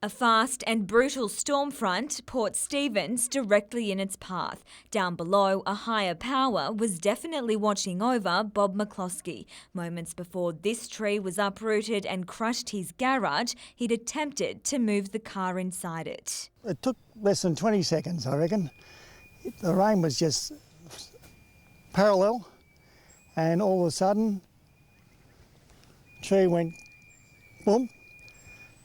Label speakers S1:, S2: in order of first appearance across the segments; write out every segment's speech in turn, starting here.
S1: A fast and brutal storm front, Port Stephens directly in its path. Down below, a higher power was definitely watching over Bob McCloskey. Moments before this tree was uprooted and crushed his garage, he'd attempted to move the car inside it.
S2: It took less than 20 seconds, I reckon. The rain was just parallel, and all of a sudden, the tree went boom,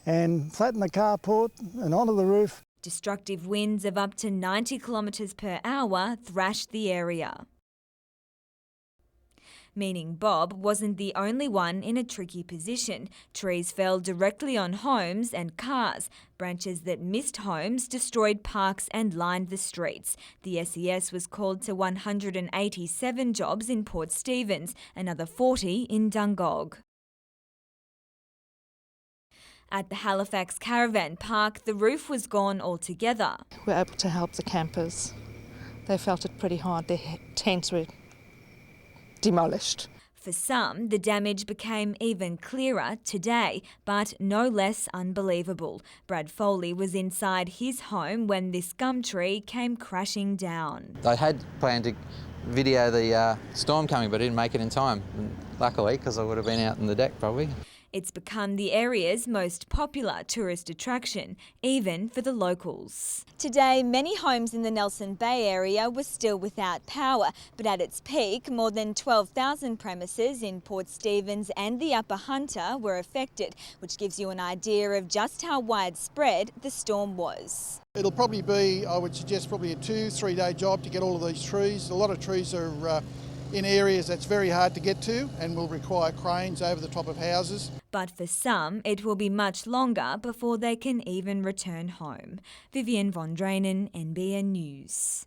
S2: and flattened the carport and onto the roof.
S1: Destructive winds of up to 90 kilometres per hour thrashed the area. Meaning Bob wasn't the only one in a tricky position. Trees fell directly on homes and cars. Branches that missed homes destroyed parks and lined the streets. The SES was called to 187 jobs in Port Stephens, another 40 in Dungog. At the Halifax Caravan Park, the roof was gone altogether.
S3: We were able to help the campers. They felt it pretty hard. Their tents were demolished.
S1: For some, the damage became even clearer today, but no less unbelievable. Brad Foley was inside his home when this gum tree came crashing down.
S4: I had planned to video the storm coming, but I didn't make it in time, luckily, because I would have been out on the deck probably.
S1: It's become the area's most popular tourist attraction, even for the locals. Today, many homes in the Nelson Bay area were still without power, but at its peak, more than 12,000 premises in Port Stephens and the Upper Hunter were affected, which gives you an idea of just how widespread the storm was.
S5: It'll probably be, I would suggest, probably a 2-3 day job to get all of these trees. A lot of trees are in areas that's very hard to get to and will require cranes over the top of houses.
S1: But for some, it will be much longer before they can even return home. Vivian von Drainen, NBN News.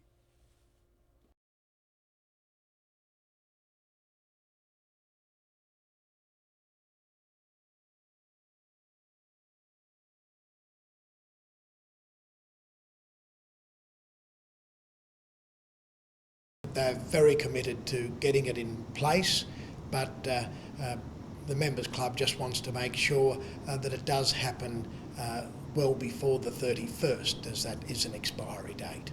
S6: They're very committed to getting it in place, but the Members Club just wants to make sure that it does happen well before the 31st, as that is an expiry date.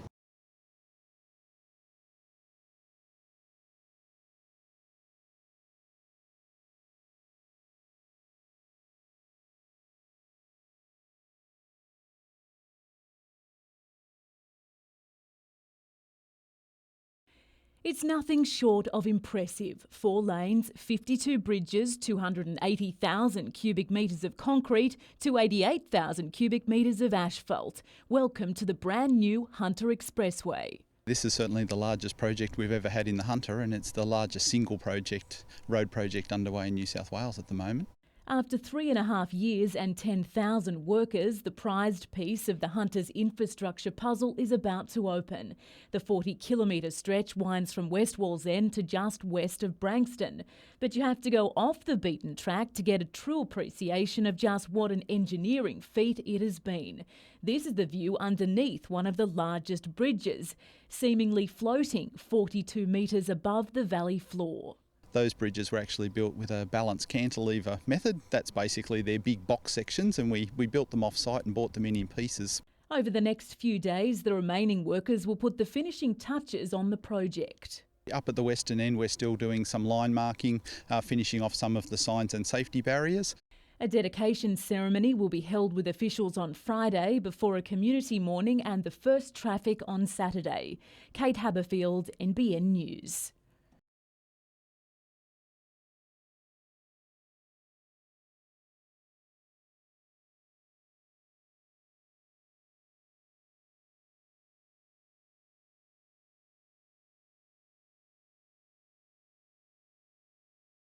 S7: It's nothing short of impressive. 4 lanes, 52 bridges, 280,000 cubic metres of concrete to 88,000 cubic metres of asphalt. Welcome to the brand new Hunter Expressway.
S8: This is certainly the largest project we've ever had in the Hunter, and it's the largest single road project underway in New South Wales at the moment.
S7: After 3.5 years and 10,000 workers, the prized piece of the Hunter's infrastructure puzzle is about to open. The 40-kilometre stretch winds from West Wallsend to just west of Branxton. But you have to go off the beaten track to get a true appreciation of just what an engineering feat it has been. This is the view underneath one of the largest bridges, seemingly floating 42 metres above the valley floor.
S8: Those bridges were actually built with a balanced cantilever method. That's basically their big box sections, and we built them off-site and bought them in pieces.
S7: Over the next few days, the remaining workers will put the finishing touches on the project.
S8: Up at the western end, we're still doing some line marking, finishing off some of the signs and safety barriers.
S7: A dedication ceremony will be held with officials on Friday before a community morning and the first traffic on Saturday. Kate Haberfield, NBN News.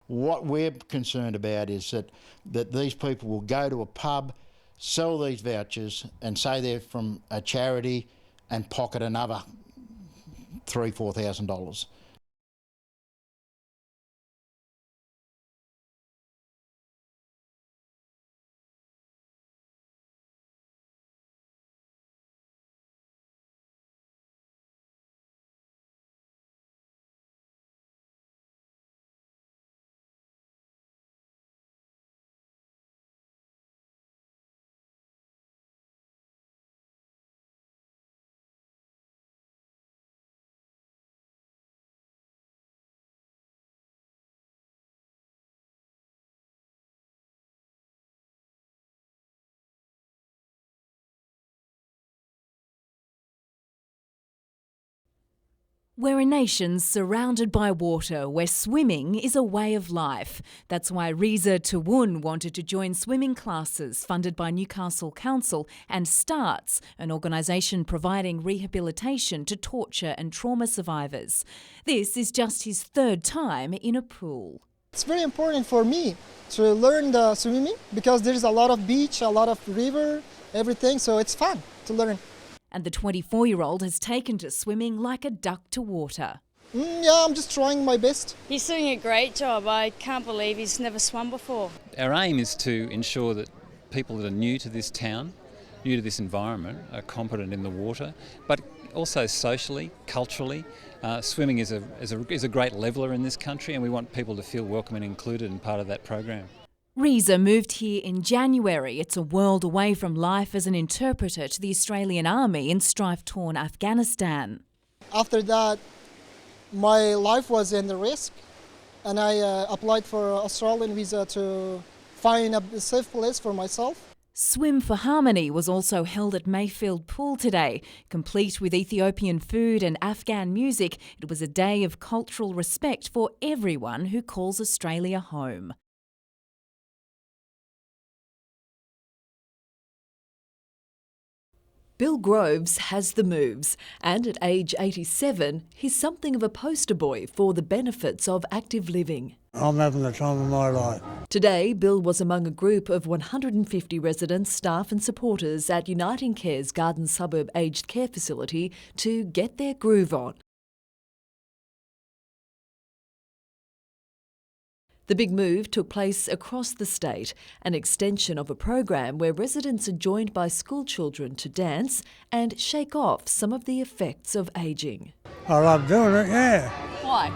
S9: What we're concerned about is that these people will go to a pub, sell these vouchers and say they're from a charity and pocket another $3,000-4,000.
S7: We're a nation surrounded by water where swimming is a way of life. That's why Reza Tawun wanted to join swimming classes funded by Newcastle Council and STARTS, an organisation providing rehabilitation to torture and trauma survivors. This is just his third time in a pool.
S10: It's very important for me to learn the swimming because there's a lot of beach, a lot of river, everything, so it's fun to learn.
S7: And the 24-year-old has taken to swimming like a duck to water.
S10: Yeah, I'm just trying my best.
S11: He's doing a great job. I can't believe he's never swum before.
S12: Our aim is to ensure that people that are new to this town, new to this environment, are competent in the water, but also socially, culturally. Swimming is a great leveller in this country, and we want people to feel welcome and included in part of that program.
S7: Reza moved here in January. It's a world away from life as an interpreter to the Australian Army in strife-torn Afghanistan.
S10: After that, my life was in the risk, and I applied for Australian visa to find a safe place for myself.
S7: Swim for Harmony was also held at Mayfield Pool today. Complete with Ethiopian food and Afghan music, it was a day of cultural respect for everyone who calls Australia home. Bill Groves has the moves, and at age 87, he's something of a poster boy for the benefits of active living.
S2: I'm having the time of my life.
S7: Today, Bill was among a group of 150 residents, staff and supporters at Uniting Care's Garden Suburb Aged Care Facility to get their groove on. The big move took place across the state, an extension of a program where residents are joined by school children to dance and shake off some of the effects of ageing.
S2: I love doing it, yeah.
S7: Why?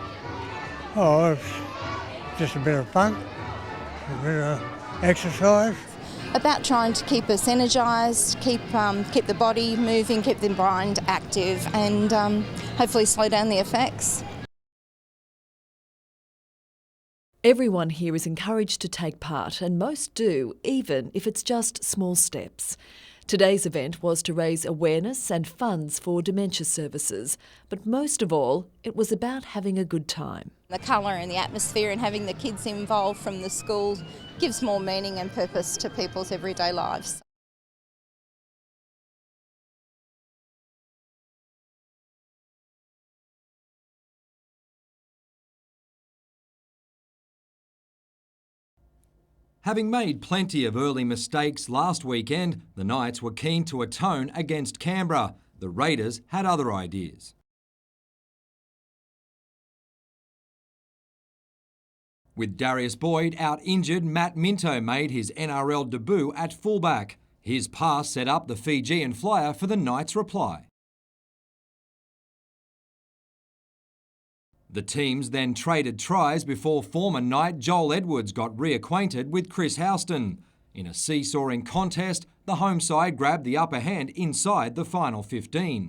S2: Oh, it's just a bit of fun, a bit of exercise.
S13: About trying to keep us energised, keep the body moving, keep the mind active, and hopefully slow down the effects.
S7: Everyone here is encouraged to take part, and most do, even if it's just small steps. Today's event was to raise awareness and funds for dementia services, but most of all, it was about having a good time.
S13: The colour and the atmosphere and having the kids involved from the school gives more meaning and purpose to people's everyday lives.
S14: Having made plenty of early mistakes last weekend, the Knights were keen to atone against Canberra. The Raiders had other ideas. With Darius Boyd out injured, Matt Minto made his NRL debut at fullback. His pass set up the Fijian flyer for the Knights' reply. The teams then traded tries before former Knight Joel Edwards got reacquainted with Chris Houston. In a seesawing contest, the home side grabbed the upper hand inside the final 15.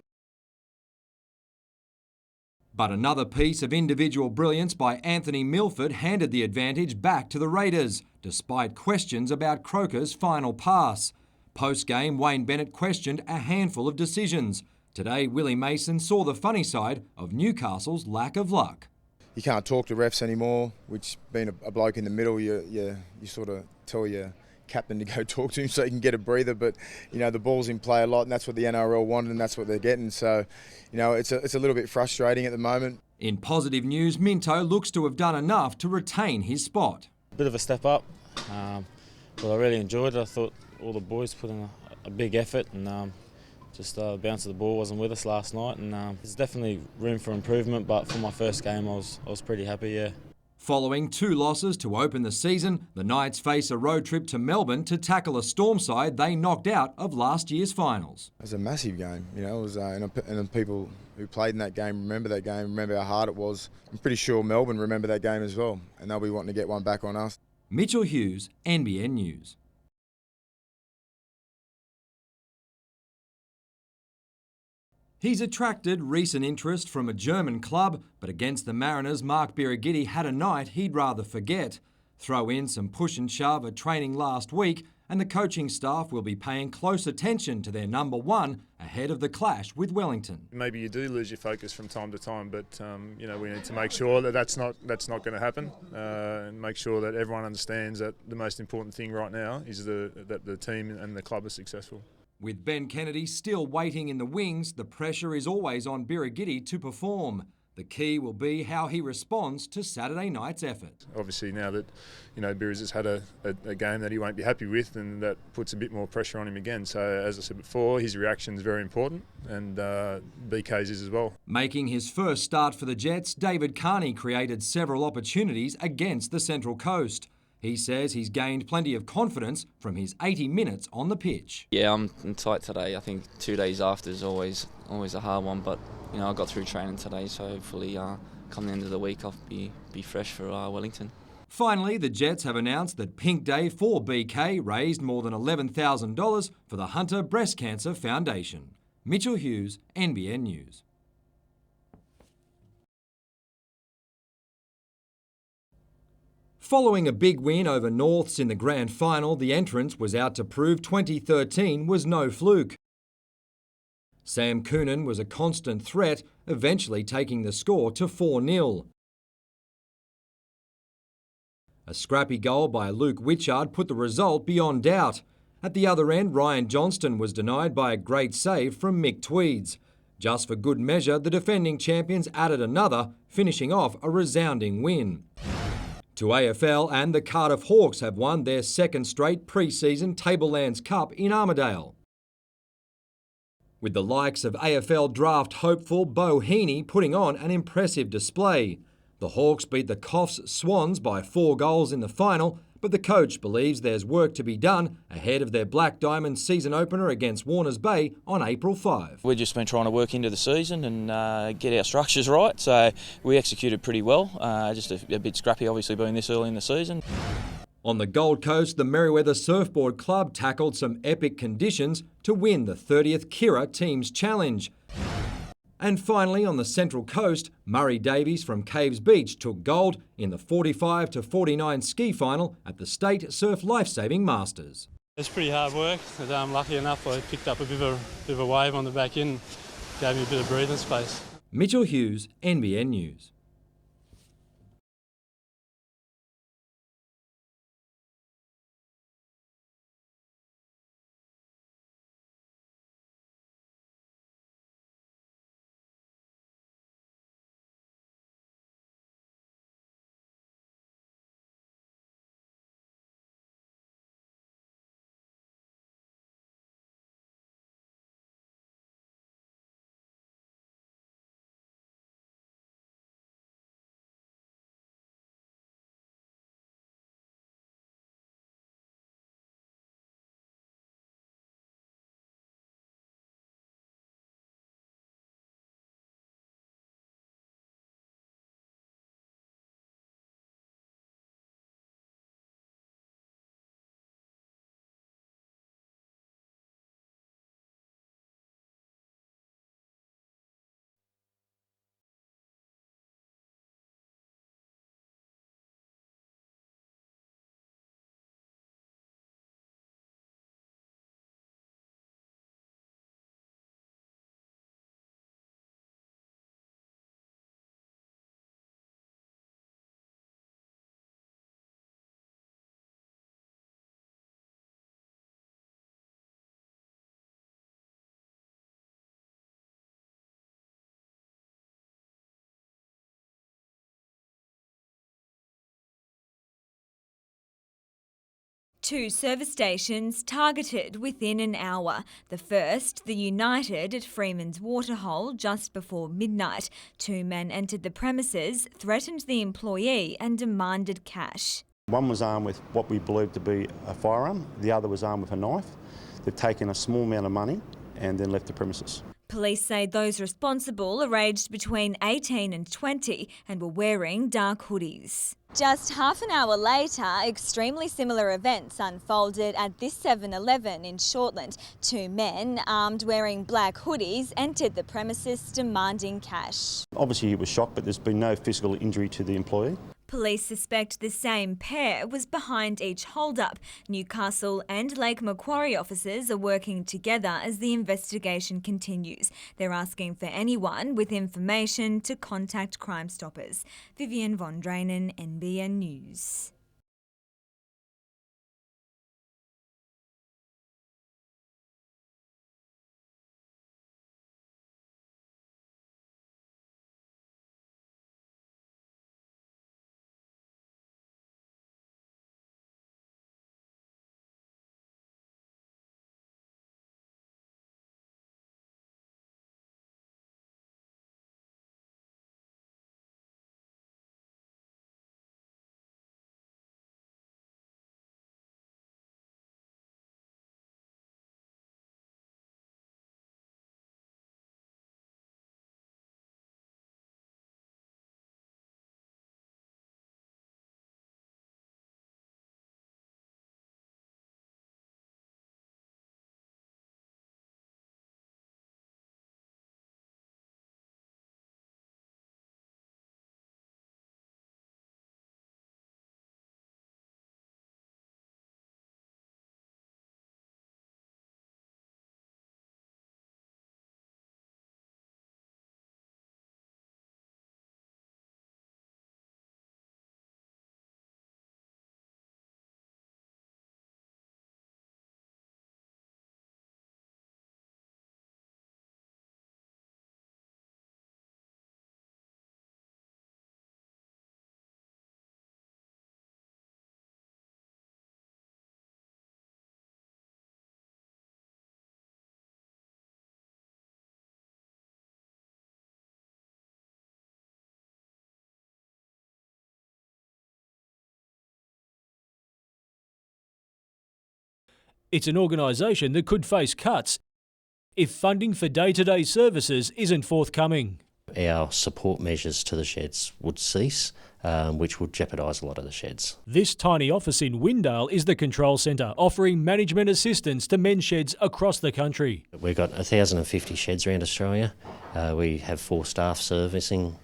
S14: But another piece of individual brilliance by Anthony Milford handed the advantage back to the Raiders, despite questions about Croker's final pass. Post-game, Wayne Bennett questioned a handful of decisions. Today, Willie Mason saw the funny side of Newcastle's lack of luck.
S15: You can't talk to refs anymore, which being a bloke in the middle, you sort of tell your captain to go talk to him so he can get a breather. But, you know, the ball's in play a lot, and that's what the NRL wanted, and that's what they're getting. So, you know, it's a little bit frustrating at the moment.
S14: In positive news, Minto looks to have done enough to retain his spot.
S16: Bit of a step up, but I really enjoyed it. I thought all the boys put in a big effort, and just the bounce of the ball wasn't with us last night, and there's definitely room for improvement, but for my first game I was pretty happy, yeah.
S14: Following 2 losses to open the season, the Knights face a road trip to Melbourne to tackle a Storm side they knocked out of last year's finals.
S15: It was a massive game, you know, it was, and people who played in that game remember how hard it was. I'm pretty sure Melbourne remember that game as well, and they'll be wanting to get one back on us.
S14: Mitchell Hughes, NBN News. He's attracted recent interest from a German club, but against the Mariners, Mark Birighitti had a night he'd rather forget. Throw in some push and shove at training last week, and the coaching staff will be paying close attention to their number one ahead of the clash with Wellington.
S17: Maybe you do lose your focus from time to time, but we need to make sure that that's not going to happen, and make sure that everyone understands that the most important thing right now is that the team and the club are successful.
S14: With Ben Kennedy still waiting in the wings, the pressure is always on Birigidi to perform. The key will be how he responds to Saturday night's effort.
S17: Obviously now that Beers has had a game that he won't be happy with, and that puts a bit more pressure on him again. So as I said before, his reaction is very important, and BK's is as well.
S14: Making his first start for the Jets, David Carney created several opportunities against the Central Coast. He says he's gained plenty of confidence from his 80 minutes on the pitch.
S18: Yeah, I'm tight today. I think 2 days after is always a hard one, but I got through training today, so hopefully come the end of the week I'll be fresh for Wellington.
S14: Finally, the Jets have announced that Pink Day for BK raised more than $11,000 for the Hunter Breast Cancer Foundation. Mitchell Hughes, NBN News. Following a big win over Norths in the grand final, the entrance was out to prove 2013 was no fluke. Sam Coonan was a constant threat, eventually taking the score to 4-0. A scrappy goal by Luke Witchard put the result beyond doubt. At the other end, Ryan Johnston was denied by a great save from Mick Tweeds. Just for good measure, the defending champions added another, finishing off a resounding win. To AFL, and the Cardiff Hawks have won their second straight pre-season Tablelands Cup in Armidale. With the likes of AFL draft hopeful Bo Heaney putting on an impressive display. The Hawks beat the Coffs Swans by 4 goals in the final, but the coach believes there's work to be done ahead of their Black Diamond season opener against Warners Bay on April 5.
S19: We've just been trying to work into the season and get our structures right, so we executed pretty well, just a bit scrappy obviously being this early in the season.
S14: On the Gold Coast, the Merewether Surfboard Club tackled some epic conditions to win the 30th Kira Teams Challenge. And finally, on the Central Coast, Murray Davies from Caves Beach took gold in the 45-49 ski final at the State Surf Lifesaving Masters.
S20: It's pretty hard work, but lucky enough I picked up a bit of a wave on the back end, gave me a bit of breathing space.
S14: Mitchell Hughes, NBN News. Two service stations targeted within an hour. The first, the United at Freeman's Waterhole, just before midnight. 2 men entered the premises, threatened the employee and demanded cash.
S21: One was armed with what we believed to be a firearm, the other was armed with a knife. They've taken a small amount of money and then left the premises.
S1: Police say those responsible are aged between 18 and 20 and were wearing dark hoodies. Just half an hour later, extremely similar events unfolded at this 7-Eleven in Shortland. 2 men, armed wearing black hoodies, entered the premises demanding cash.
S21: Obviously he was shocked, but there's been no physical injury to the employee.
S1: Police suspect the same pair was behind each hold-up. Newcastle and Lake Macquarie officers are working together as the investigation continues. They're asking for anyone with information to contact Crime Stoppers. Vivian von Drainen, NBN News.
S3: It's an organisation that could face cuts if funding for day-to-day services isn't forthcoming.
S22: Our support measures to the sheds would cease, which would jeopardise a lot of the sheds.
S3: This tiny office in Windale is the control centre, offering management assistance to men's sheds across the country.
S22: We've got 1,050 sheds around Australia. We have 4 staff servicing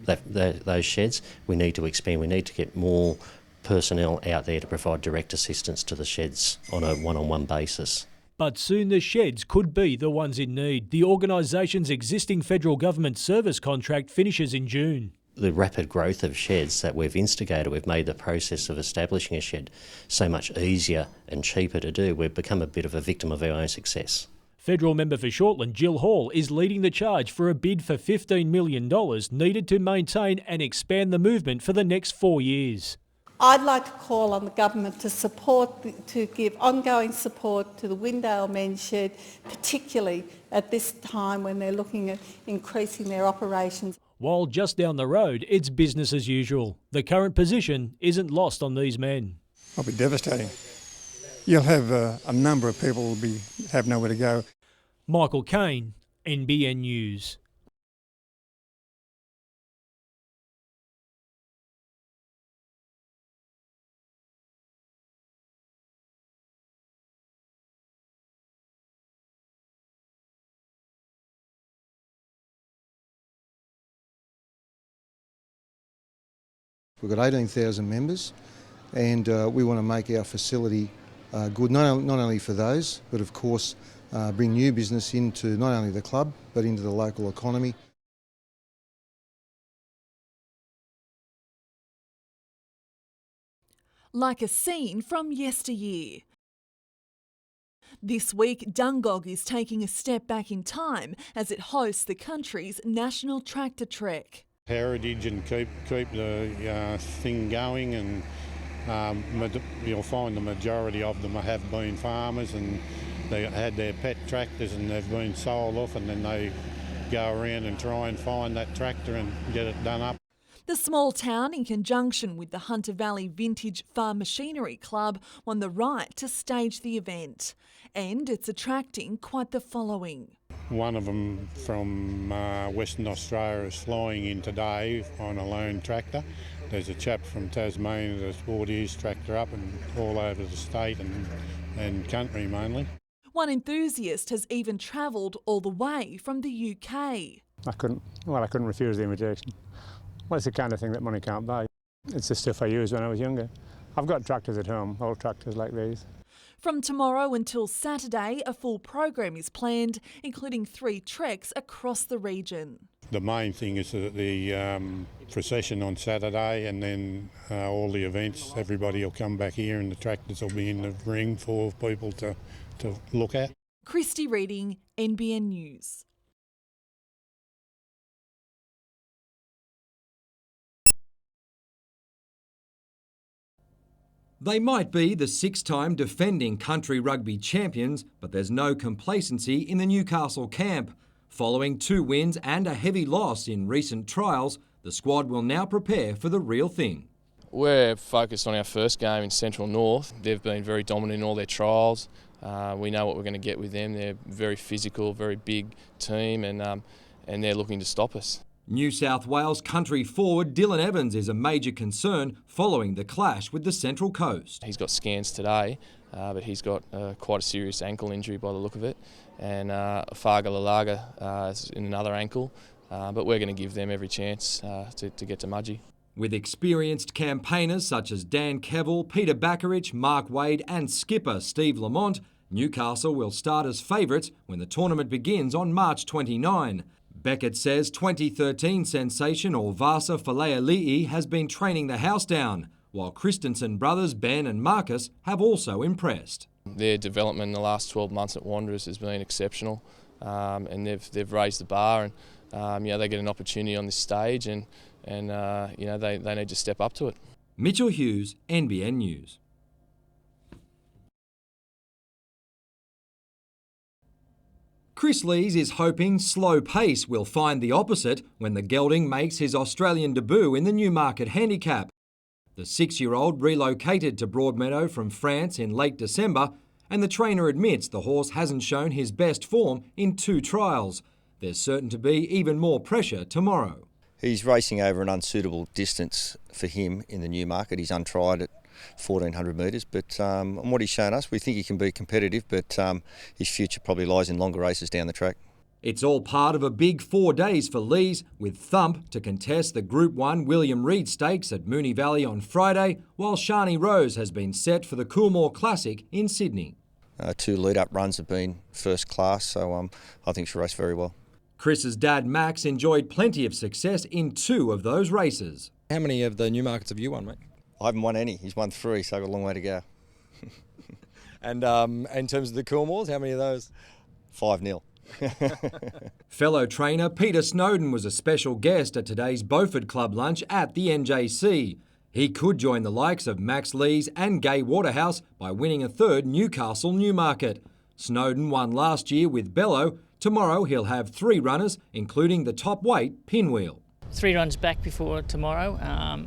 S22: those sheds. We need to expand. We need to get more personnel out there to provide direct assistance to the sheds on a one-on-one basis.
S3: But soon the sheds could be the ones in need. The organisation's existing federal government service contract finishes in June.
S22: The rapid growth of sheds that we've instigated, we've made the process of establishing a shed so much easier and cheaper to do. We've become a bit of a victim of our own success.
S3: Federal member for Shortland, Jill Hall, is leading the charge for a bid for $15 million needed to maintain and expand the movement for the next 4 years.
S23: I'd like to call on the government to give ongoing support to the Windale Men's Shed, particularly at this time when they're looking at increasing their operations.
S3: While just down the road, it's business as usual. The current position isn't lost on these men.
S24: It'll be devastating. You'll have a number of people will have nowhere to go.
S3: Michael Kane, NBN News.
S25: We've got 18,000 members and we want to make our facility good, not only for those, but of course bring new business into not only the club, but into the local economy.
S26: Like a scene from yesteryear. This week, Dungog is taking a step back in time as it hosts the country's National Tractor Trek.
S27: Heritage and keep the thing going, and you'll find the majority of them have been farmers and they had their pet tractors and they've been sold off, and then they go around and try and find that tractor and get it done up.
S26: The small town, in conjunction with the Hunter Valley Vintage Farm Machinery Club, won the right to stage the event, and it's attracting quite the following.
S27: One of them from Western Australia is flying in today on a lone tractor. There's a chap from Tasmania that's brought his tractor up, and all over the state and country mainly.
S26: One enthusiast has even travelled all the way from the UK.
S28: I couldn't refuse the invitation. Well, it's the kind of thing that money can't buy.
S24: It's the stuff I used when I was younger. I've got tractors at home, old tractors like these.
S26: From tomorrow until Saturday, a full program is planned, including 3 treks across the region.
S27: The main thing is the procession on Saturday, and then all the events. Everybody will come back here and the tractors will be in the ring for people to look at.
S26: Christy Reading, NBN News.
S14: They might be the 6-time defending country rugby champions, but there's no complacency in the Newcastle camp. Following 2 wins and a heavy loss in recent trials, the squad will now prepare for the real thing.
S4: We're focused on our first game in Central North. They've been very dominant in all their trials. We know what we're going to get with them. They're a very physical, very big team, and they're looking to stop us.
S14: New South Wales country forward Dylan Evans is a major concern following the clash with the Central Coast.
S4: He's got scans today, but he's got quite a serious ankle injury by the look of it, and Farga Lalaga is in another ankle, but we're going to give them every chance to get to Mudgee.
S14: With experienced campaigners such as Dan Kevill, Peter Bakarich, Mark Wade and skipper Steve Lamont, Newcastle will start as favourites when the tournament begins on March 29. Beckett says 2013 sensation Orvasa Faleali'i has been training the house down, while Christensen brothers Ben and Marcus have also impressed.
S4: Their development in the last 12 months at Wanderers has been exceptional, and they've raised the bar, and they get an opportunity on this stage, and they need to step up to it.
S14: Mitchell Hughes, NBN News. Chris Lees is hoping slow pace will find the opposite when the gelding makes his Australian debut in the Newmarket Handicap. The 6-year-old relocated to Broadmeadow from France in late December, and the trainer admits the horse hasn't shown his best form in 2 trials. There's certain to be even more pressure tomorrow.
S5: He's racing over an unsuitable distance for him in the Newmarket. He's untried at 1,400 metres, but on what he's shown us, we think he can be competitive, but his future probably lies in longer races down the track.
S14: It's all part of a big 4 days for Lees, with Thump to contest the Group 1 William Reid Stakes at Moonee Valley on Friday, while Shani Rose has been set for the Coolmore Classic in Sydney.
S5: 2 lead-up runs have been first class, so I think she'll race very well.
S14: Chris's dad Max enjoyed plenty of success in 2 of those races.
S6: How many of the Newmarkets have you won, mate?
S5: I haven't won any. He's won 3, so I've got a long way to go.
S6: And in terms of the Coolmores, how many of those?
S5: 5-0.
S14: Fellow trainer Peter Snowden was a special guest at today's Beaufort Club lunch at the NJC. He could join the likes of Max Lees and Gai Waterhouse by winning a 3rd Newcastle Newmarket. Snowden won last year with Bello. Tomorrow he'll have 3 runners, including the top weight Pinwheel.
S8: 3 runs back before tomorrow,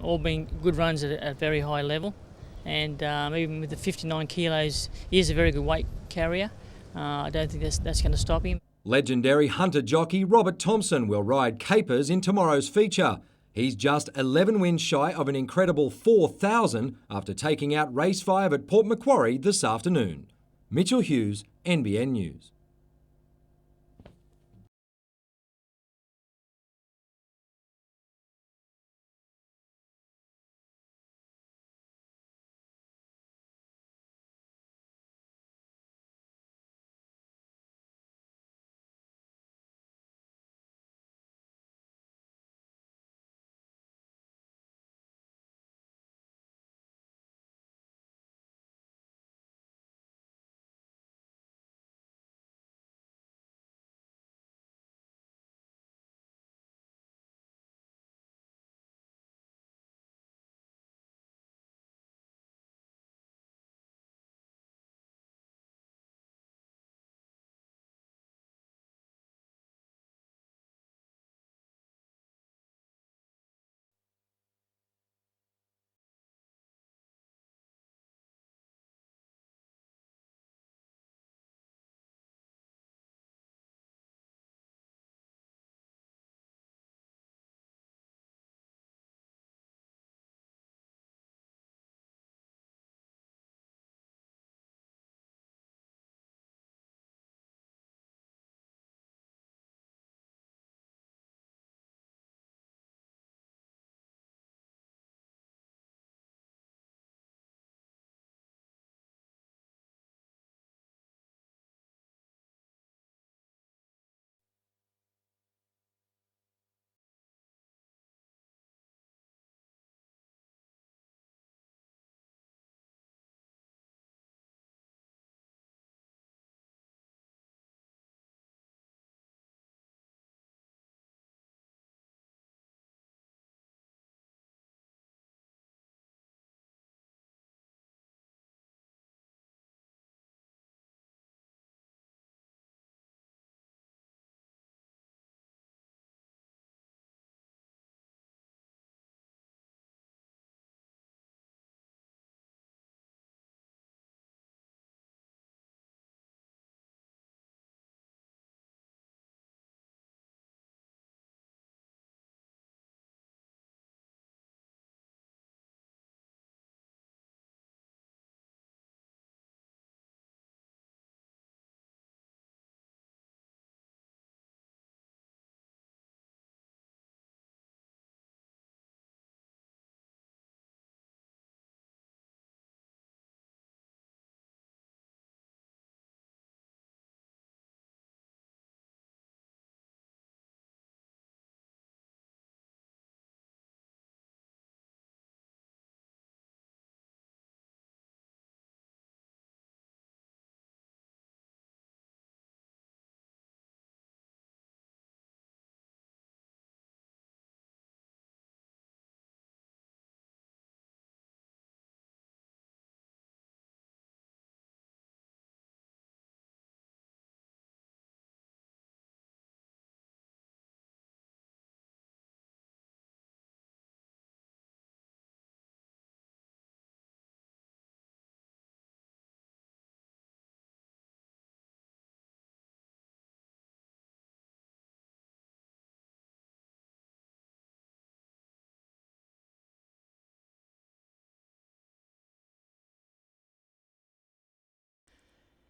S8: all being good runs at a very high level, and even with the 59 kilos, he is a very good weight carrier. I don't think that's going to stop him.
S14: Legendary hunter jockey Robert Thompson will ride Capers in tomorrow's feature. He's just 11 wins shy of an incredible 4,000 after taking out race 5 at Port Macquarie this afternoon. Mitchell Hughes, NBN News.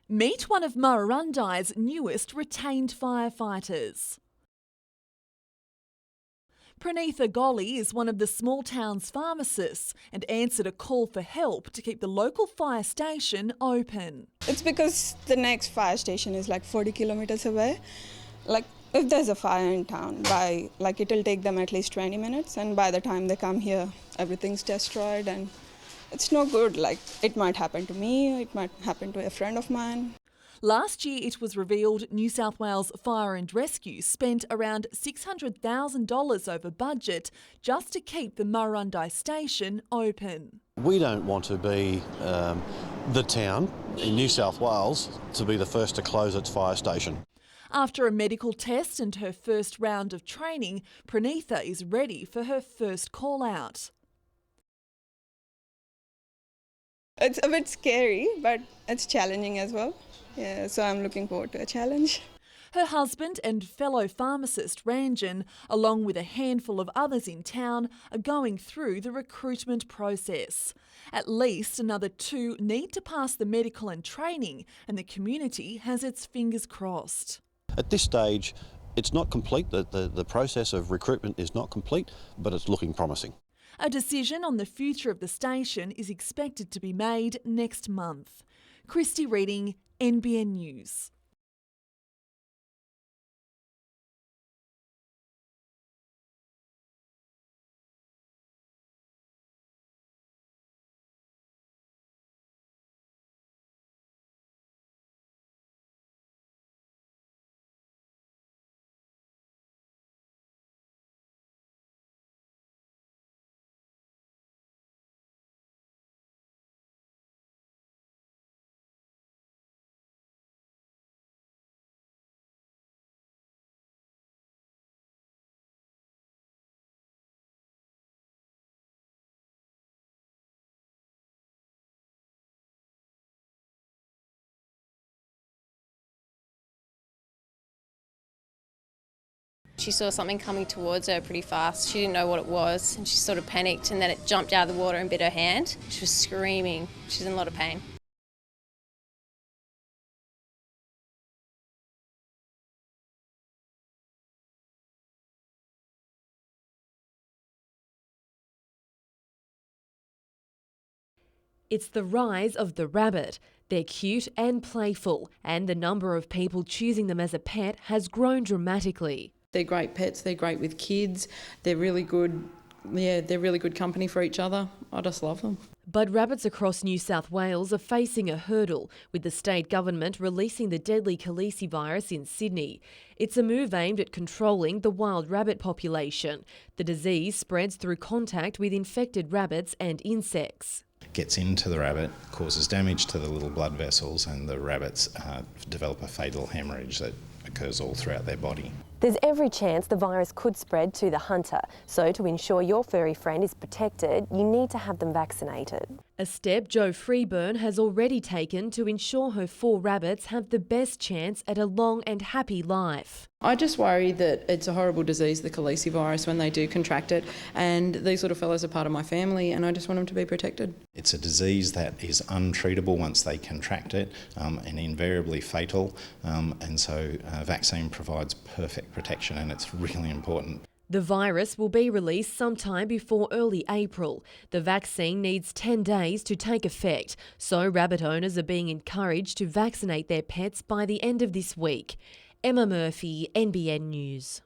S26: Meet one of Murrundi's newest retained firefighters. Pranitha Golly is one of the small town's pharmacists and answered a call for help to keep the local fire station open.
S2: It's because the next fire station is like 40 kilometers away. Like if there's a fire in town, it'll take them at least 20 minutes, and by the time they come here, everything's destroyed and it's no good. Like it might happen to me, it might happen to a friend of mine.
S26: Last year it was revealed New South Wales Fire and Rescue spent around $600,000 over budget just to keep the Murrundi station open.
S21: We don't want to be the town in New South Wales to be the first to close its fire station.
S26: After a medical test and her first round of training, Pranitha is ready for her first call out.
S2: It's a bit scary, but it's challenging as well. Yeah, so I'm looking forward to a challenge.
S26: Her husband and fellow pharmacist Ranjan, along with a handful of others in town, are going through the recruitment process. At least another 2 need to pass the medical and training, and the community has its fingers crossed.
S21: At this stage, it's not complete. The process of recruitment is not complete, but it's looking promising.
S26: A decision on the future of the station is expected to be made next month. Christy Reading, NBN News.
S7: She saw something coming towards her pretty fast. She didn't know what it was and she sort of panicked, and then it jumped out of the water and bit her hand. She was screaming. She's in a lot of pain.
S9: It's the rise of the rabbit. They're cute and playful, and the number of people choosing them as a pet has grown dramatically.
S10: They're great pets, they're great with kids, they're really good, they're really good company for each other. I just love them.
S9: But rabbits across New South Wales are facing a hurdle, with the state government releasing the deadly calicivirus in Sydney. It's a move aimed at controlling the wild rabbit population. The disease spreads through contact with infected rabbits and insects.
S11: Gets into the rabbit, causes damage to the little blood vessels, and the rabbits develop a fatal hemorrhage that occurs all throughout their body.
S9: There's every chance the virus could spread to the hunter, so to ensure your furry friend is protected, you need to have them vaccinated. A step Jo Freeburn has already taken to ensure her 4 rabbits have the best chance at a long and happy life.
S10: I just worry that it's a horrible disease, the calicivirus, when they do contract it, and these little fellows are part of my family and I just want them to be protected.
S11: It's a disease that is untreatable once they contract it and invariably fatal, and so a vaccine provides perfect protection, and it's really important.
S9: The virus will be released sometime before early April. The vaccine needs 10 days to take effect, so rabbit owners are being encouraged to vaccinate their pets by the end of this week. Emma Murphy, NBN News.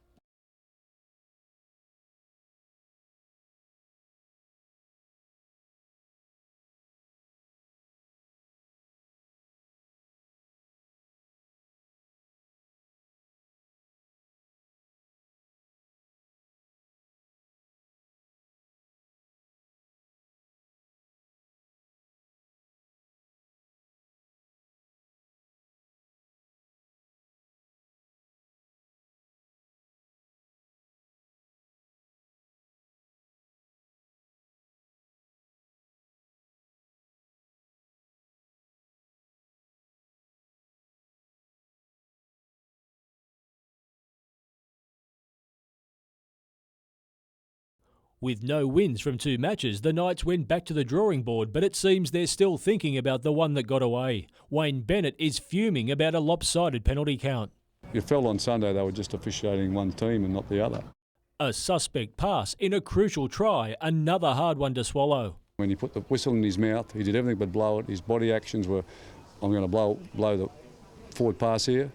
S3: With no wins from 2 matches, the Knights went back to the drawing board, but it seems they're still thinking about the one that got away. Wayne Bennett is fuming about a lopsided penalty count.
S12: You felt on Sunday they were just officiating one team and not the other.
S3: A suspect pass in a crucial try, another hard one to swallow.
S12: When he put the whistle in his mouth, he did everything but blow it. His body actions were, I'm going to blow the forward pass here,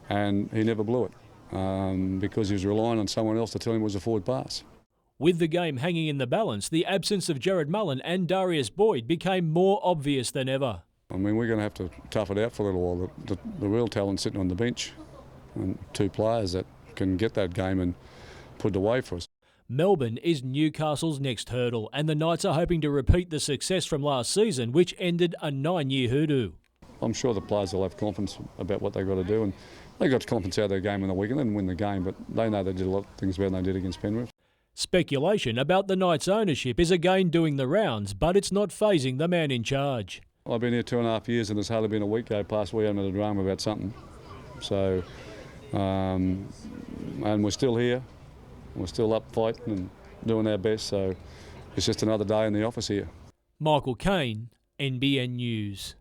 S12: and he never blew it because he was relying on someone else to tell him it was a forward pass.
S3: With the game hanging in the balance, the absence of Jared Mullen and Darius Boyd became more obvious than ever.
S12: I mean, we're going to have to tough it out for a little while. The real talent sitting on the bench, and 2 players that can get that game and put it away for us.
S3: Melbourne is Newcastle's next hurdle, and the Knights are hoping to repeat the success from last season, which ended a 9-year hoodoo.
S12: I'm sure the players will have confidence about what they've got to do, and they got confidence out of their game on the weekend. They didn't win the game, but they know they did a lot of things better than they did against Penrith.
S3: Speculation about the Knights' ownership is again doing the rounds, but it's not fazing the man in charge.
S12: I've been here 2.5 years, and there's hardly been a week go past we haven't had a drama about something. So, and we're still here. We're still up fighting and doing our best, so it's just another day in the office here.
S3: Michael Kane, NBN News.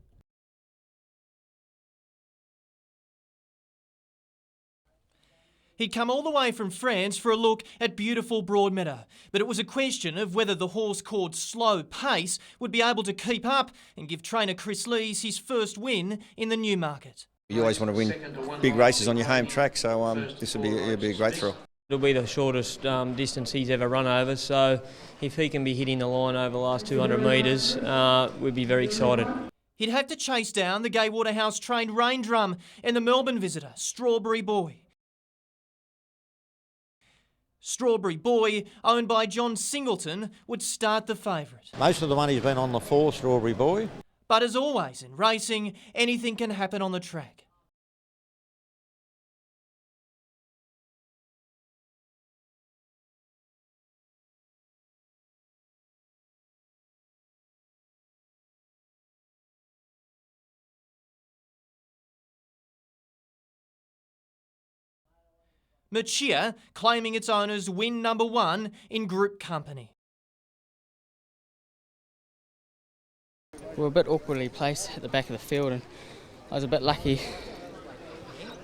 S13: He'd come all the way from France for a look at beautiful Broadmeadow, but it was a question of whether the horse called Slow Pace would be able to keep up and give trainer Chris Lees his first win in the Newmarket.
S5: You always want to win big races on your home track, so this will be a great thrill.
S15: It'll be the shortest distance he's ever run over, so if he can be hitting the line over the last 200 metres, we'd be very excited.
S13: He'd have to chase down the Gay Waterhouse trained Rain Drum and the Melbourne visitor, Strawberry Boy. Strawberry Boy, owned by John Singleton, would start the favourite.
S16: Most of the money's been on the 4, Strawberry Boy.
S13: But as always in racing, anything can happen on the track. Machia claiming its owners win number 1 in group company.
S17: We were a bit awkwardly placed at the back of the field, and I was a bit lucky.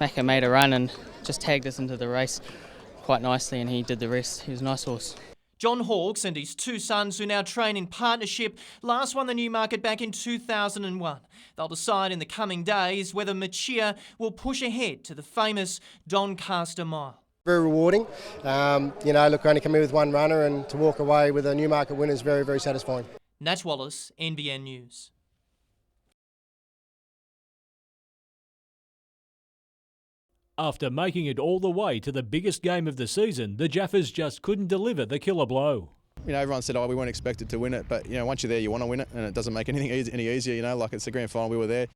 S17: Macca made a run and just tagged us into the race quite nicely, and he did the rest. He was a nice horse.
S13: John Hawkes and his 2 sons, who now train in partnership, last won the Newmarket back in 2001. They'll decide in the coming days whether Machia will push ahead to the famous Doncaster Mile.
S18: Very rewarding. Look, only come in with 1 runner, and to walk away with a Newmarket win is very, very satisfying.
S13: Nat Wallace, NBN News.
S3: After making it all the way to the biggest game of the season, the Jaffers just couldn't deliver the killer blow.
S19: Everyone said, we weren't expected to win it, but, once you're there, you want to win it, and it doesn't make anything any easier, like it's the grand final, we were there.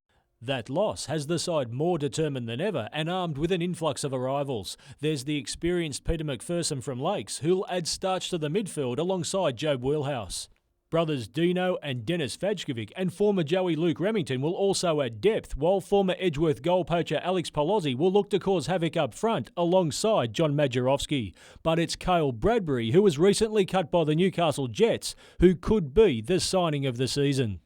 S3: That loss has the side more determined than ever and armed with an influx of arrivals. There's the experienced Peter McPherson from Lakes, who'll add starch to the midfield alongside Job Wheelhouse. Brothers Dino and Dennis Fajkovic and former Joey Luke Remington will also add depth, while former Edgeworth goal poacher Alex Palozzi will look to cause havoc up front alongside John Majerowski. But it's Cale Bradbury, who was recently cut by the Newcastle Jets, who could be the signing of the season.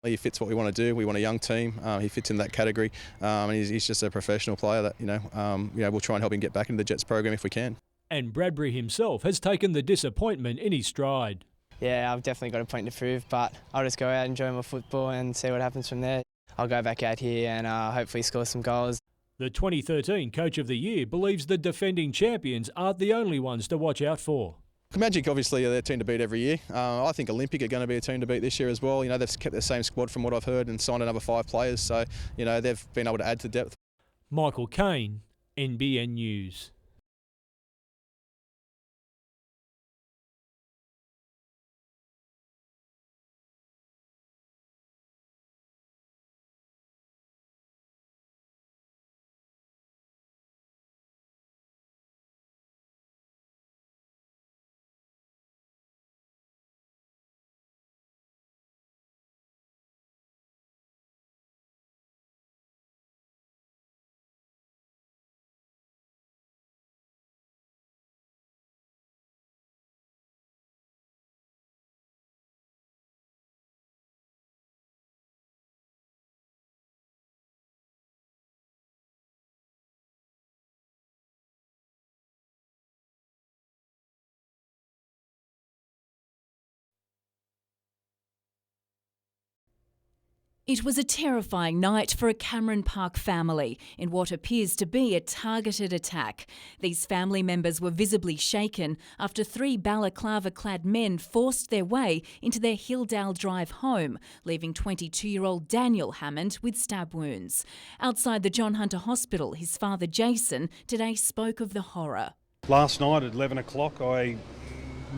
S19: He fits what we want to do. We want a young team. He fits in that category, and he's just a professional player that we'll try and help him get back into the Jets program if we can.
S3: And Bradbury himself has taken the disappointment in his stride.
S17: Yeah, I've definitely got a point to prove, but I'll just go out and enjoy my football and see what happens from there. I'll go back out here and hopefully score some goals.
S3: The 2013 Coach of the Year believes the defending champions aren't the only ones to watch out for.
S19: Magic obviously are their team to beat every year. I think Olympic are going to be a team to beat this year as well. They've kept the same squad from what I've heard and signed another 5 players, so they've been able to add to depth.
S3: Michael Kane, NBN News.
S1: It was a terrifying night for a Cameron Park family in what appears to be a targeted attack. These family members were visibly shaken after 3 balaclava-clad men forced their way into their Hilldale Drive home, leaving 22-year-old Daniel Hammond with stab wounds. Outside the John Hunter Hospital, his father Jason today spoke of the horror.
S20: Last night at 11 o'clock I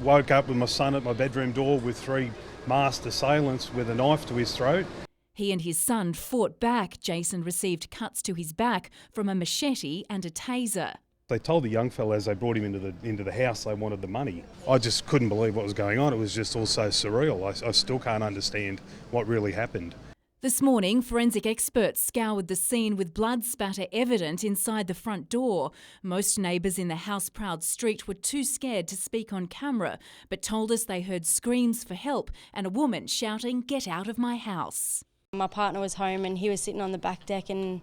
S20: woke up with my son at my bedroom door with 3 masked assailants with a knife to his throat.
S1: He and his son fought back. Jason received cuts to his back from a machete and a taser.
S20: They told the young fella as they brought him into the house they wanted the money. I just couldn't believe what was going on. It was just all so surreal. I still can't understand what really happened.
S1: This morning, forensic experts scoured the scene with blood spatter evident inside the front door. Most neighbours in the house-proud street were too scared to speak on camera, but told us they heard screams for help and a woman shouting, "Get out of my house."
S22: My partner was home and he was sitting on the back deck and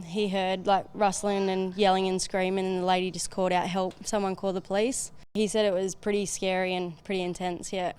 S22: he heard like rustling and yelling and screaming, and the lady just called out, "Help, someone call the police." He said it was pretty scary and pretty intense, yeah.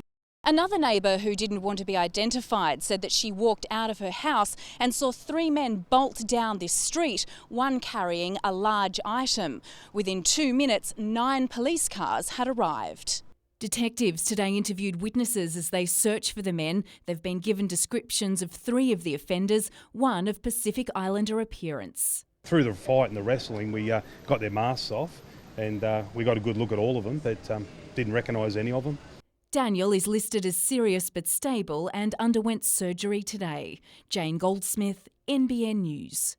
S1: Another neighbour who didn't want to be identified said that she walked out of her house and saw 3 men bolt down this street, one carrying a large item. Within 2 minutes, 9 police cars had arrived. Detectives today interviewed witnesses as they search for the men. They've been given descriptions of 3 of the offenders, one of Pacific Islander appearance.
S20: Through the fight and the wrestling we got their masks off and we got a good look at all of them, but didn't recognise any of them.
S1: Daniel is listed as serious but stable and underwent surgery today. Jane Goldsmith, NBN News.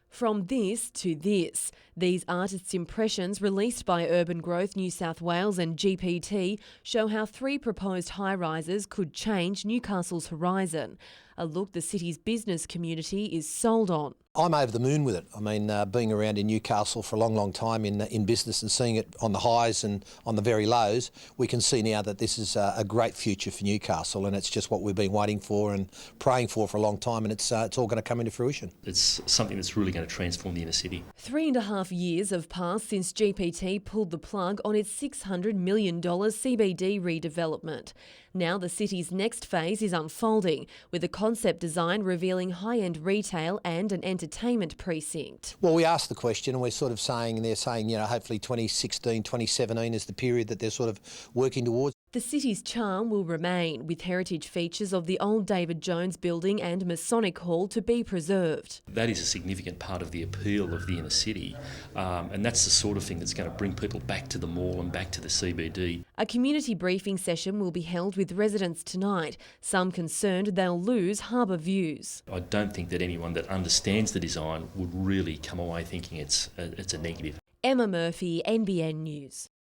S1: From this to this, these artists' impressions released by Urban Growth New South Wales and GPT show how 3 proposed high-rises could change Newcastle's horizon. A look the city's business community is sold on.
S23: I'm over the moon with it. I mean, being around in Newcastle for a long, long time in business and seeing it on the highs and on the very lows, we can see now that this is a great future for Newcastle, and it's just what we've been waiting for and praying for a long time, and it's all going to come into fruition.
S24: It's something that's really going to transform the inner city.
S1: 3.5 years have passed since GPT pulled the plug on its $600 million CBD redevelopment. Now the city's next phase is unfolding, with a concept design revealing high-end retail and an entertainment precinct.
S23: Well, we asked the question and we're sort of saying, and they're saying, you know, hopefully 2016, 2017 is the period that they're sort of working towards.
S1: The city's charm will remain, with heritage features of the old David Jones building and Masonic Hall to be preserved.
S24: That is a significant part of the appeal of the inner city, and that's the sort of thing that's going to bring people back to the mall and back to the CBD.
S1: A community briefing session will be held with residents tonight, some concerned they'll lose harbour views.
S24: I don't think that anyone that understands the design would really come away thinking it's a negative.
S1: Emma Murphy, NBN News.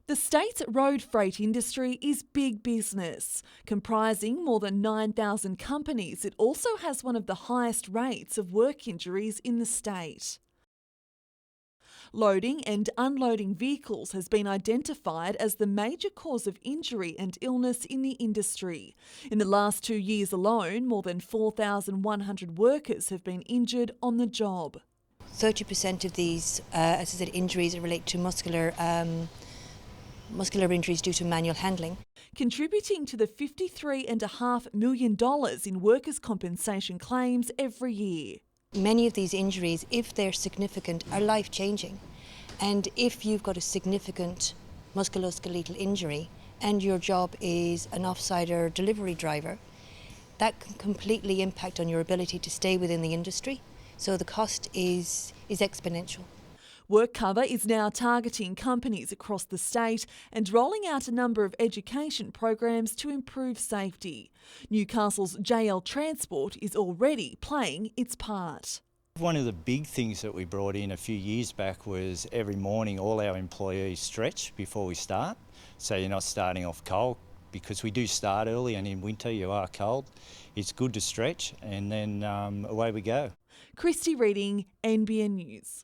S1: The state's road freight industry is big business. Comprising more than 9,000 companies, it also has one of the highest rates of work injuries in the state. Loading and unloading vehicles has been identified as the major cause of injury and illness in the industry. In the last 2 years alone, more than 4,100 workers have been injured on the job.
S25: 30% of these, as I said, injuries relate to muscular injuries due to manual handling.
S26: Contributing to the $53.5 million in workers' compensation claims every year.
S25: Many of these injuries, if they're significant, are life-changing. And if you've got a significant musculoskeletal injury and your job is an off-sider delivery driver, that can completely impact on your ability to stay within the industry. So the cost is exponential.
S26: WorkCover is now targeting companies across the state and rolling out a number of education programs to improve safety. Newcastle's JL Transport is already playing its part.
S2: One of the big things that we brought in a few years back was every morning all our employees stretch before we start, so you're not starting off cold, because we do start early and in winter you are cold. It's good to stretch and then away we go.
S26: Christy Reading, NBN News.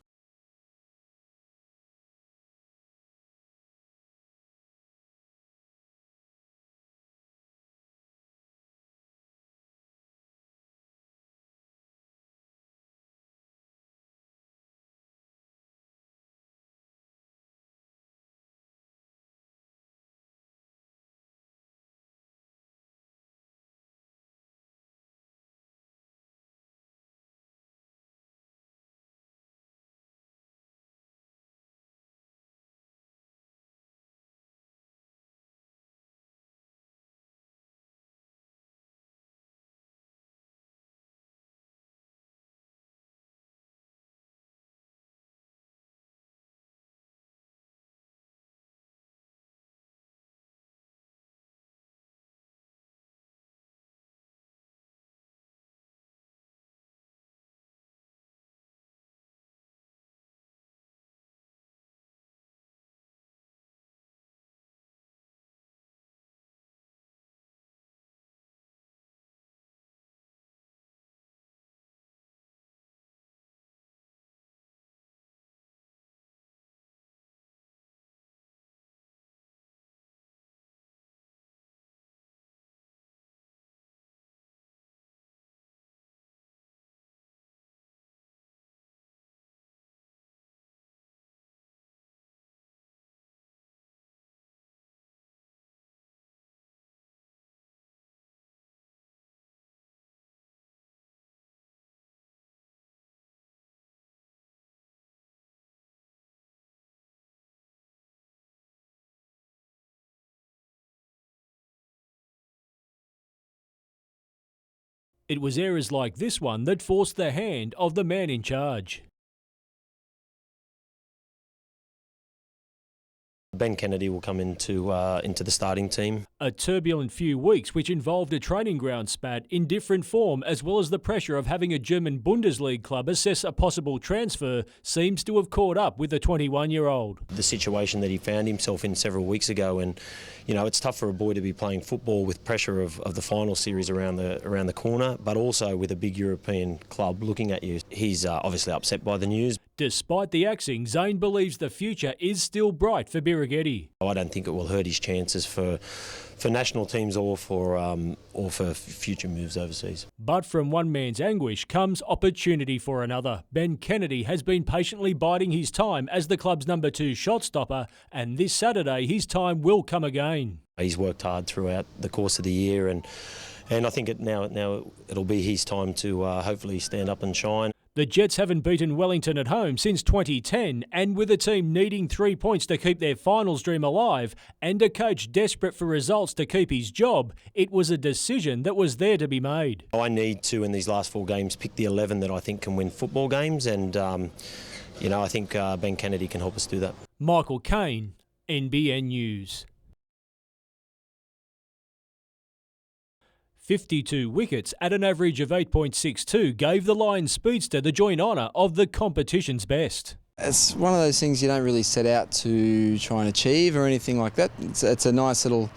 S3: It was errors like this one that forced the hand of the man in charge.
S4: Ben Kennedy will come into the starting team.
S3: A turbulent few weeks which involved a training ground spat in different form, as well as the pressure of having a German Bundesliga club assess a possible transfer, seems to have caught up with the 21-year-old.
S4: The situation that he found himself in several weeks ago, and you know, it's tough for a boy to be playing football with pressure of the final series around the corner, but also with a big European club looking at you. He's obviously upset by the news.
S3: Despite the axing, Zane believes the future is still bright for Birighetti.
S4: I don't think it will hurt his chances for national teams or for future moves overseas.
S3: But from one man's anguish comes opportunity for another. Ben Kennedy has been patiently biding his time as the club's number 2 shot stopper, and this Saturday his time will come again.
S4: He's worked hard throughout the course of the year, and I think now it'll be his time to hopefully stand up and shine.
S3: The Jets haven't beaten Wellington at home since 2010, and with a team needing 3 points to keep their finals dream alive and a coach desperate for results to keep his job, it was a decision that was there to be made.
S4: I need to, in these last 4 games, pick the 11 that I think can win football games, and I think Ben Kennedy can help us do that.
S3: Michael Kane, NBN News. 52 wickets at an average of 8.62 gave the Lions speedster the joint honour of the competition's best.
S6: It's one of those things you don't really set out to try and achieve or anything like that. It's a nice little,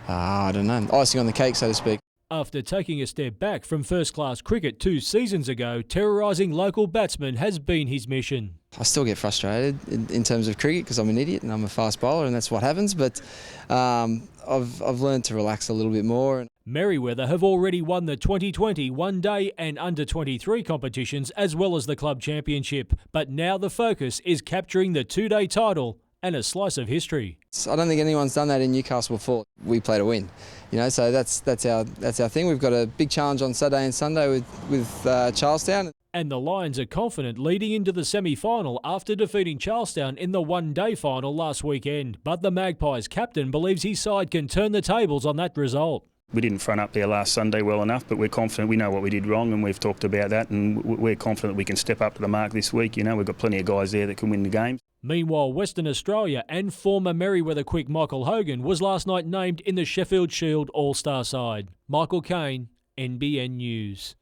S6: icing on the cake, so to speak.
S3: After taking a step back from first-class cricket 2 seasons ago, terrorising local batsmen has been his mission.
S6: I still get frustrated in terms of cricket because I'm an idiot and I'm a fast bowler and that's what happens, but I've learned to relax a little bit more.
S3: Merriweather have already won the 2020 one-day and under-23 competitions as well as the club championship, but now the focus is capturing the 2-day title and a slice of history.
S6: I don't think anyone's done that in Newcastle before. We play to win, so that's our thing. We've got a big challenge on Saturday and Sunday with Charlestown.
S3: And the Lions are confident leading into the semi-final after defeating Charlestown in the one-day final last weekend. But the Magpies captain believes his side can turn the tables on that result.
S7: We didn't front up there last Sunday well enough, but we're confident we know what we did wrong, and we've talked about that, and we're confident we can step up to the mark this week. You know, we've got plenty of guys there that can win the game.
S3: Meanwhile, Western Australia and former Merriweather quick Michael Hogan was last night named in the Sheffield Shield All-Star side. Michael Kane, NBN News.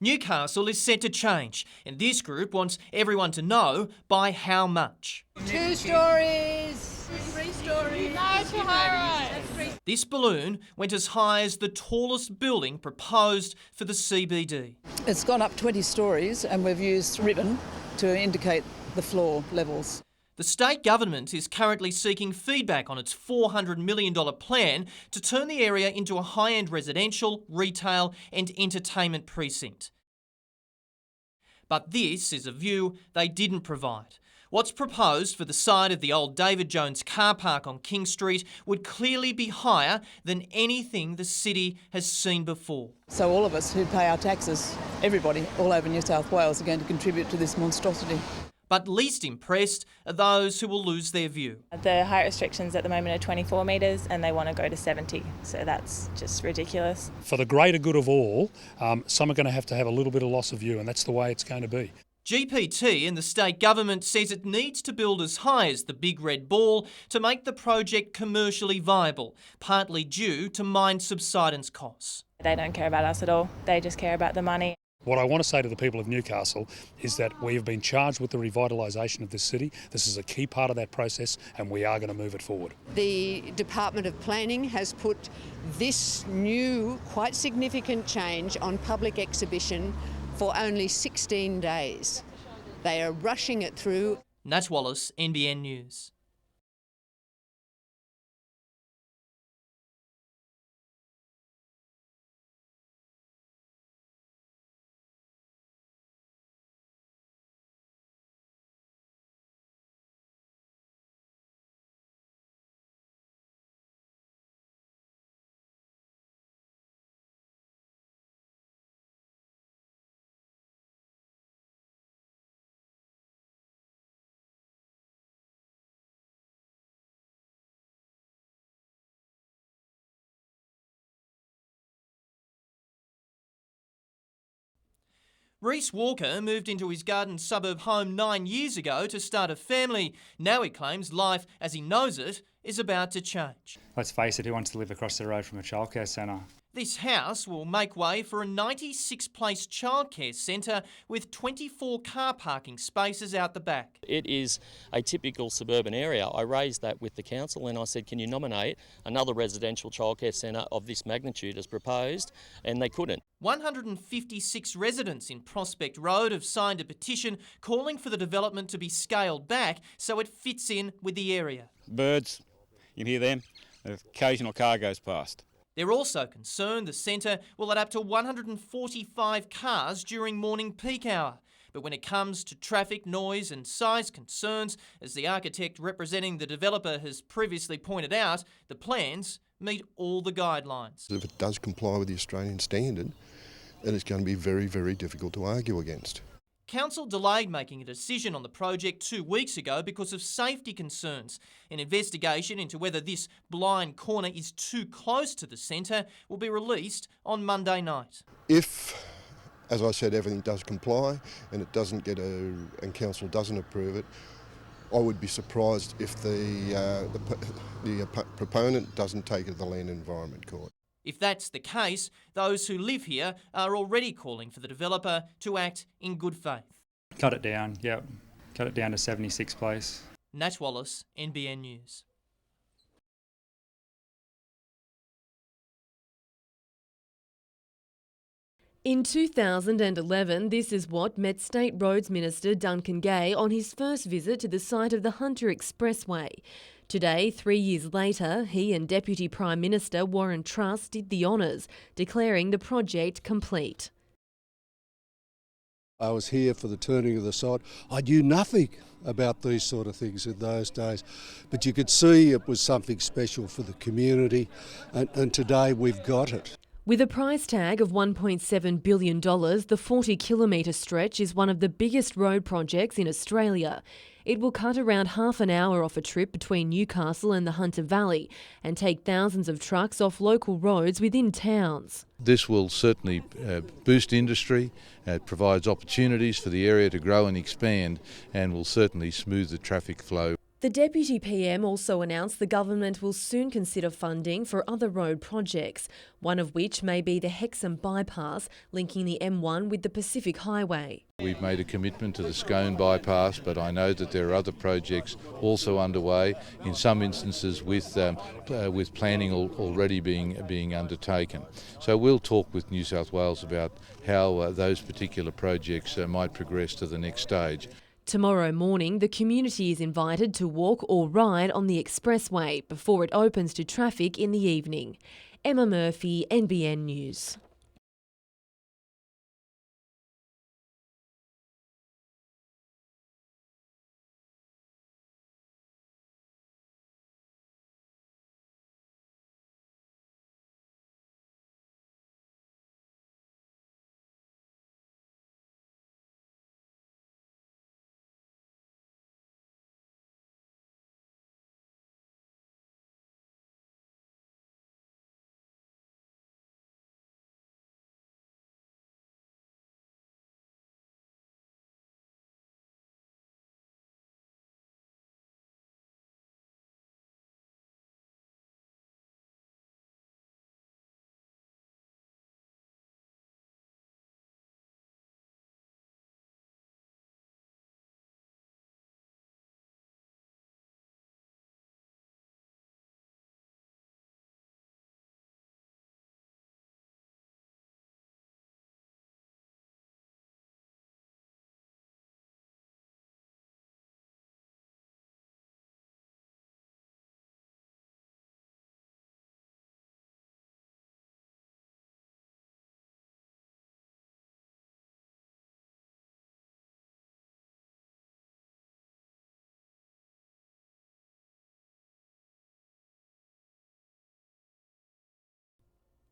S13: Newcastle is set to change, and this group wants everyone to know by how much.
S8: 2 stories. 3 stories. No, too high rise.
S13: This balloon went as high as the tallest building proposed for the CBD.
S8: It's gone up 20 stories, and we've used ribbon to indicate the floor levels.
S13: The state government is currently seeking feedback on its $400 million plan to turn the area into a high-end residential, retail and entertainment precinct. But this is a view they didn't provide. What's proposed for the side of the old David Jones car park on King Street would clearly be higher than anything the city has seen before.
S8: So all of us who pay our taxes, everybody all over New South Wales, are going to contribute to this monstrosity.
S13: But least impressed are those who will lose their view.
S10: The height restrictions at the moment are 24 metres and they want to go to 70, so that's just ridiculous.
S11: For the greater good of all, some are going to have a little bit of loss of view, and that's the way it's going to be.
S13: GPT and the state government says it needs to build as high as the Big Red Ball to make the project commercially viable, partly due to mine subsidence costs.
S10: They don't care about us at all, they just care about the money.
S11: What I want to say to the people of Newcastle is that we have been charged with the revitalisation of this city. This is a key part of that process, and we are going to move it forward.
S14: The Department of Planning has put this new, quite significant change on public exhibition for only 16 days. They are rushing it through.
S13: Nat Wallace, NBN News. Reece Walker moved into his garden suburb home 9 years ago to start a family. Now he claims life, as he knows it, is about to change.
S21: Let's face it, who wants to live across the road from a childcare centre?
S13: This house will make way for a 96-place childcare centre with 24 car parking spaces out the back.
S27: It is a typical suburban area. I raised that with the council and I said, can you nominate another residential childcare centre of this magnitude as proposed? And they couldn't.
S13: 156 residents in Prospect Road have signed a petition calling for the development to be scaled back so it fits in with the area.
S28: Birds, you can hear them. An occasional car goes past.
S13: They're also concerned the centre will add up to 145 cars during morning peak hour. But when it comes to traffic, noise and size concerns, as the architect representing the developer has previously pointed out, the plans meet all the guidelines.
S5: If it does comply with the Australian standard, then it's going to be very, very difficult to argue against.
S13: Council delayed making a decision on the project 2 weeks ago because of safety concerns. An investigation into whether this blind corner is too close to the centre will be released on Monday night.
S5: If, as I said, everything does comply and it doesn't get and council doesn't approve it, I would be surprised if the proponent doesn't take it to the Land and Environment Court.
S13: If that's the case, those who live here are already calling for the developer to act in good faith.
S21: Cut it down, yep. Cut it down to 76 place.
S13: Nat Wallace, NBN News.
S9: In 2011, this is what met State Roads Minister Duncan Gay on his first visit to the site of the Hunter Expressway. Today, 3 years later, he and Deputy Prime Minister Warren Truss did the honours, declaring the project complete.
S12: I was here for the turning of the site. I knew nothing about these sort of things in those days, but you could see it was something special for the community, and today we've got it.
S9: With a price tag of $1.7 billion, the 40-kilometre stretch is one of the biggest road projects in Australia. It will cut around half an hour off a trip between Newcastle and the Hunter Valley and take thousands of trucks off local roads within towns.
S15: This will certainly boost industry, it provides opportunities for the area to grow and expand, and will certainly smooth the traffic flow.
S9: The Deputy PM also announced the government will soon consider funding for other road projects, one of which may be the Hexham bypass linking the M1 with the Pacific Highway.
S15: We've made a commitment to the Scone bypass, but I know that there are other projects also underway, in some instances with planning already being undertaken. So we'll talk with New South Wales about how those particular projects might progress to the next stage.
S9: Tomorrow morning, the community is invited to walk or ride on the expressway before it opens to traffic in the evening. Emma Murphy, NBN News.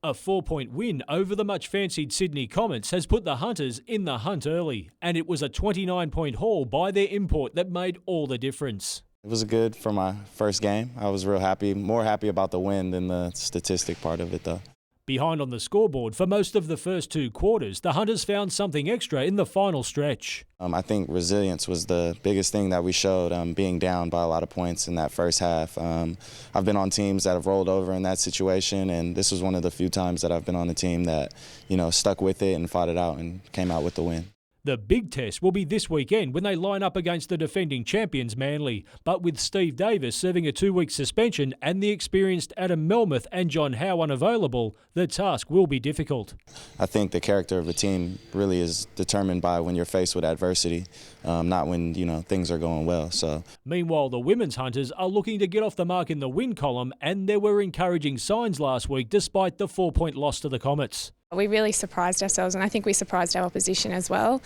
S3: A 4-point win over the much-fancied Sydney Comets has put the Hunters in the hunt early, and it was a 29-point haul by their import that made all the difference.
S16: It was good for my first game. I was real happy, more happy about the win than the statistic part of it though.
S3: Behind on the scoreboard for most of the first 2 quarters, the Hunters found something extra in the final stretch.
S16: I think resilience was the biggest thing that we showed, being down by a lot of points in that first half. I've been on teams that have rolled over in that situation, and this was one of the few times that I've been on a team that, stuck with it and fought it out and came out with the win.
S3: The big test will be this weekend when they line up against the defending champions Manly. But with Steve Davis serving a 2-week suspension and the experienced Adam Melmoth and John Howe unavailable, the task will be difficult.
S16: I think the character of a team really is determined by when you're faced with adversity, not when, things are going well. So.
S3: Meanwhile, the women's Hunters are looking to get off the mark in the win column, and there were encouraging signs last week despite the 4-point loss to the Comets.
S1: We really surprised ourselves, and I think we surprised our opposition as well.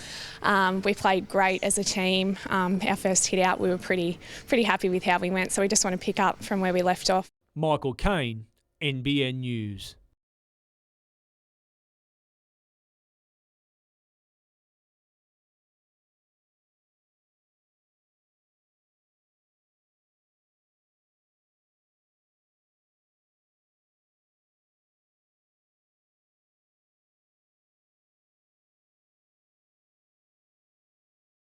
S1: We played great as a team. Our first hit out, we were pretty happy with how we went, so we just want to pick up from where we left off.
S3: Michael Kane, NBN News.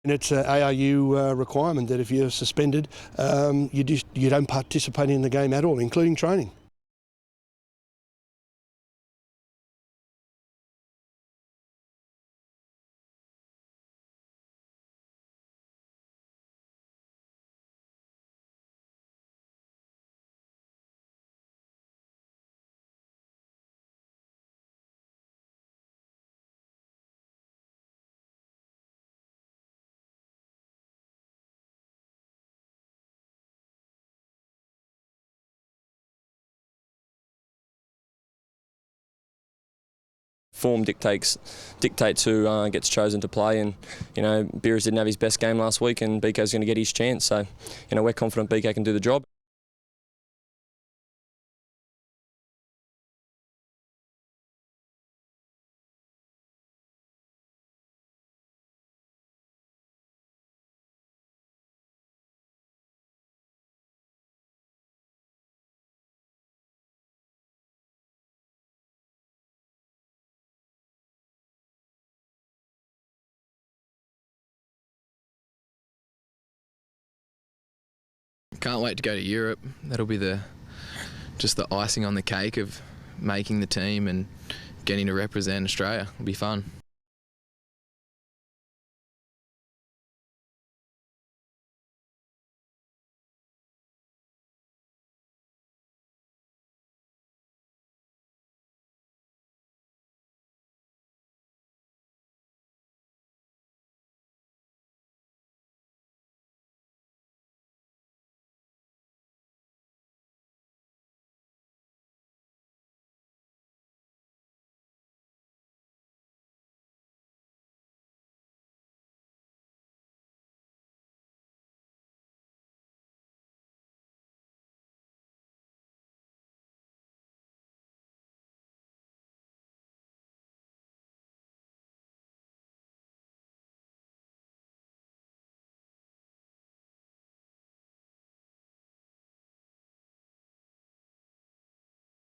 S17: And it's an ARU requirement that if you're suspended, you don't participate in the game at all, including training.
S18: Form dictates who gets chosen to play, and Beers didn't have his best game last week, and BK's going to get his chance. So we're confident BK can do the job.
S19: Can't wait to go to Europe. That'll be just the icing on the cake of making the team and getting to represent Australia. It'll be fun.